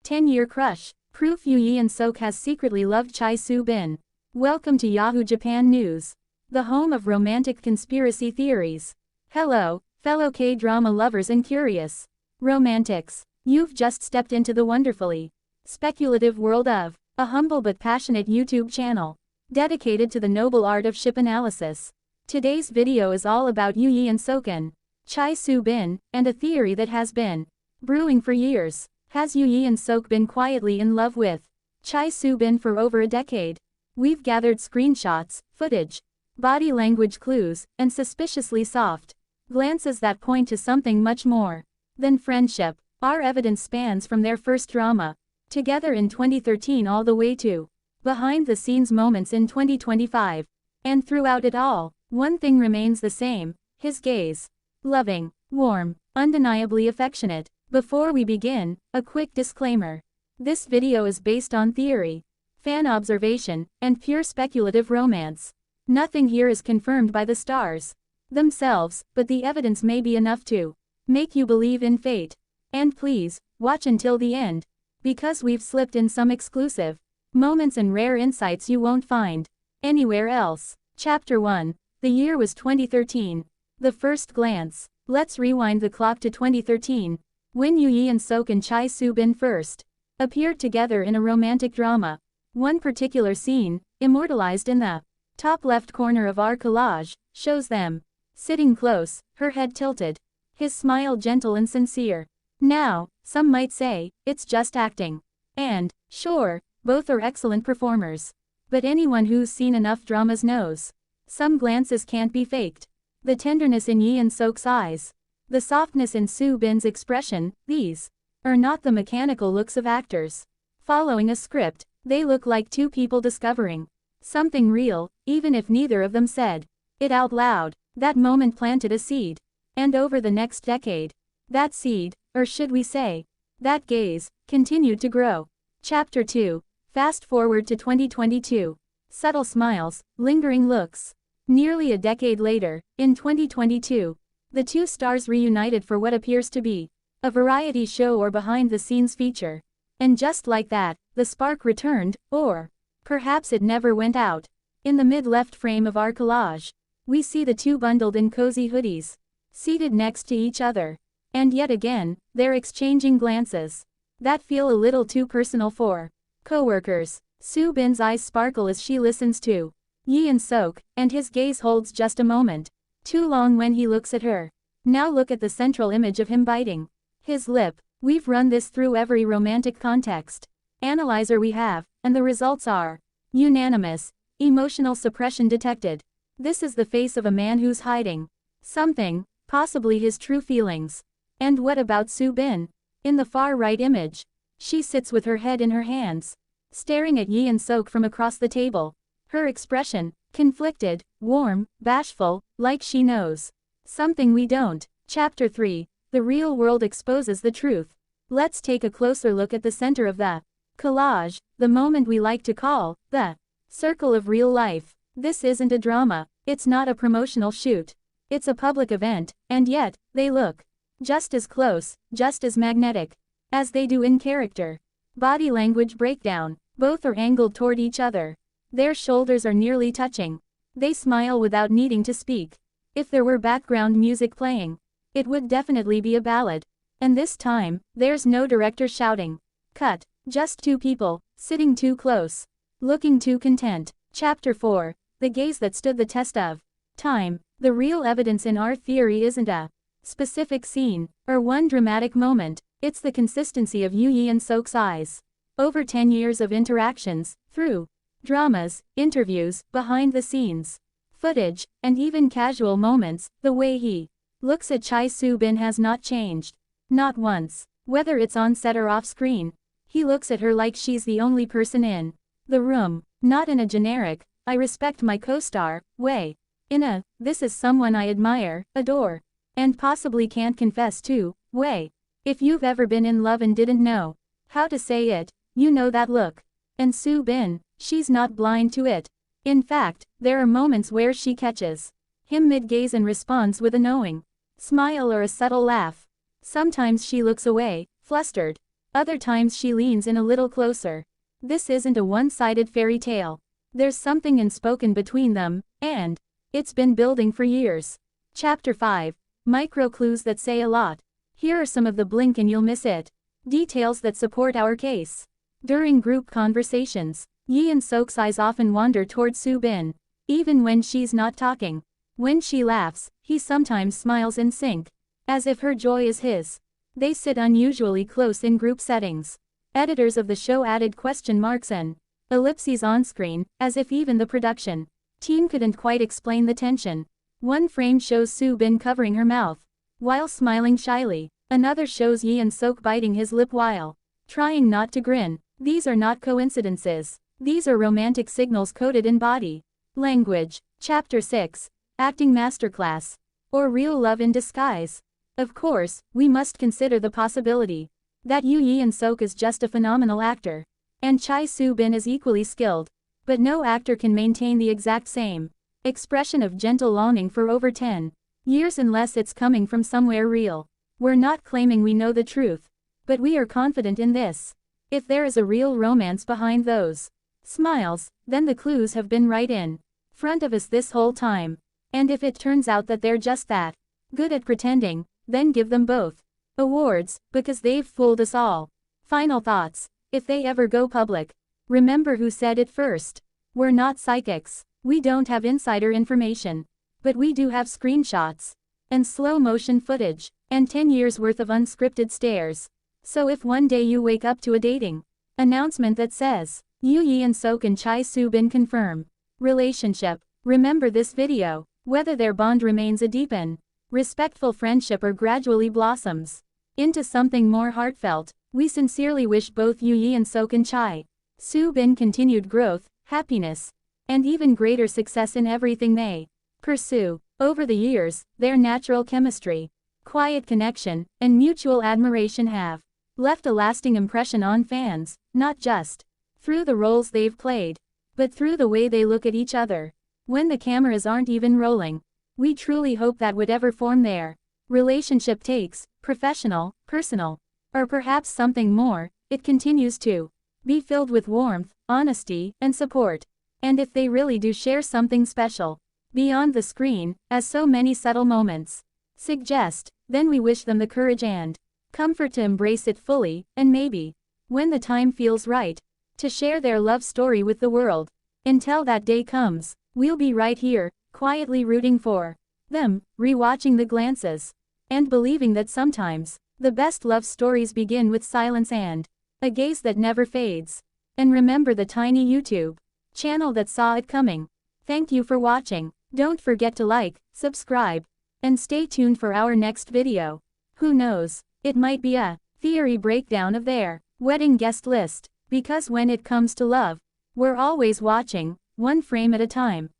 10-year crush. Proof Yeon-seok has secretly loved Chae Soo-bin. Welcome to Yahoo Japan News, the home of romantic conspiracy theories. Hello, fellow K-drama lovers and curious romantics. You've just stepped into the wonderfully speculative world of a humble but passionate YouTube channel dedicated to the noble art of ship analysis. Today's video is all about Yeon-seok and Chae Soo-bin, and a theory that has been brewing for years. Has Yeon-seok been quietly in love with Chae Soo-bin for over a decade? We've gathered screenshots, footage, body language clues, and suspiciously soft glances that point to something much more than friendship. Our evidence spans from their first drama together in 2013 all the way to behind-the-scenes moments in 2025. And throughout it all, one thing remains the same: his gaze. Loving, warm, undeniably affectionate. Before we begin, a quick disclaimer. This video is based on theory, fan observation, and pure speculative romance. Nothing here is confirmed by the stars themselves, but the evidence may be enough to make you believe in fate. And please, watch until the end, because we've slipped in some exclusive moments and rare insights you won't find anywhere else. Chapter 1. The year was 2013. The first glance. Let's rewind the clock to 2013. When Yeon-seok and Chae Soo-bin first appeared together in a romantic drama. One particular scene, immortalized in the top left corner of our collage, shows them sitting close, her head tilted, his smile gentle and sincere. Now, some might say, it's just acting. And, sure, both are excellent performers. But anyone who's seen enough dramas knows some glances can't be faked. The tenderness in Yeon-seok's eyes, the softness in Soo-bin's expression, these are not the mechanical looks of actors following a script. They look like two people discovering something real, even if neither of them said it out loud. That moment planted a seed. And over the next decade, that seed, or should we say, that gaze, continued to grow. Chapter 2. Fast forward to 2022. Subtle smiles, lingering looks. Nearly a decade later, in 2022, the two stars reunited for what appears to be a variety show or behind-the-scenes feature. And just like that, the spark returned, or perhaps it never went out. In the mid-left frame of our collage, we see the two bundled in cozy hoodies, seated next to each other. And yet again, they're exchanging glances that feel a little too personal for coworkers. Soo-bin's eyes sparkle as she listens to Yeon-seok, and his gaze holds just a moment too long when he looks at her. Now look at the central image of him biting his lip. We've run this through every romantic context analyzer we have, and the results are unanimous. Emotional suppression detected. This is the face of a man who's hiding something, possibly his true feelings. And what about Soo-bin? In the far right image, she sits with her head in her hands, staring at Yeon-seok from across the table. Her expression, conflicted, warm, bashful, like she knows something we don't. Chapter 3. The real world exposes the truth. Let's take a closer look at the center of the collage, the moment we like to call the circle of real life. This isn't a drama. It's not a promotional shoot. It's a public event, and yet, they look just as close, just as magnetic as they do in character. Body language breakdown. Both are angled toward each other. Their shoulders are nearly touching. They smile without needing to speak. If there were background music playing, it would definitely be a ballad. And this time, there's no director shouting cut. Just two people, sitting too close, looking too content. Chapter 4. The gaze that stood the test of time. The real evidence in our theory isn't a specific scene, or one dramatic moment. It's the consistency of Yeon-seok's eyes. Over 10 years of interactions, through dramas, interviews, behind-the-scenes footage, and even casual moments, the way he looks at Chae Soo-bin has not changed. Not once. Whether it's on set or off-screen, he looks at her like she's the only person in the room. Not in a generic, I respect my co-star way. In a, this is someone I admire, adore, and possibly can't confess to way. If you've ever been in love and didn't know how to say it, you know that look. And Soo-bin, she's not blind to it. In fact, there are moments where she catches him mid-gaze and responds with a knowing smile or a subtle laugh. Sometimes she looks away, flustered, Other times she leans in a little closer. This isn't a one-sided fairy tale. There's something unspoken between them, and it's been building for years. Chapter 5. Micro clues that say a lot. Here are some of the blink and you'll miss it details that support our case. During group conversations, Yeon-seok's eyes often wander toward Soo-bin, even when she's not talking. When she laughs, he sometimes smiles in sync, as if her joy is his. They sit unusually close in group settings. Editors of the show added question marks and ellipses on screen, as if even the production team couldn't quite explain the tension. One frame shows Soo-bin covering her mouth while smiling shyly. Another shows Yeon-seok biting his lip while trying not to grin. These are not coincidences. These are romantic signals coded in body language. Chapter 6. Acting Masterclass. Or Real Love in Disguise. Of course, we must consider the possibility that Yeon-seok is just a phenomenal actor, and Chae Soo-bin is equally skilled. But no actor can maintain the exact same expression of gentle longing for over 10 years unless it's coming from somewhere real. We're not claiming we know the truth, but we are confident in this. If there is a real romance behind those smiles, then the clues have been right in front of us this whole time. And if it turns out that they're just that good at pretending, then give them both awards, because they've fooled us all. Final thoughts. If they ever go public, remember who said it first. We're not psychics. We don't have insider information. But we do have screenshots and slow motion footage, and 10 years worth of unscripted stares. So if one day you wake up to a dating announcement that says, Yeon-seok and Chae Soo-bin confirm relationship, remember this video. Whether their bond remains a deep and respectful friendship or gradually blossoms into something more heartfelt, we sincerely wish both Yeon-seok and Chae Soo-bin continued growth, happiness, and even greater success in everything they pursue. Over the years, their natural chemistry, quiet connection, and mutual admiration have left a lasting impression on fans, not just through the roles they've played, but through the way they look at each other when the cameras aren't even rolling. We truly hope that whatever form their relationship takes, professional, personal, or perhaps something more, it continues to be filled with warmth, honesty, and support. And if they really do share something special beyond the screen, as so many subtle moments suggest, then we wish them the courage and comfort to embrace it fully, and maybe, when the time feels right, to share their love story with the world. Until that day comes, we'll be right here, quietly rooting for them, rewatching the glances, and believing that sometimes the best love stories begin with silence and a gaze that never fades. And remember the tiny YouTube channel that saw it coming. Thank you for watching. Don't forget to like, subscribe, and stay tuned for our next video. Who knows, it might be a theory breakdown of their wedding guest list, because when it comes to love, we're always watching, one frame at a time.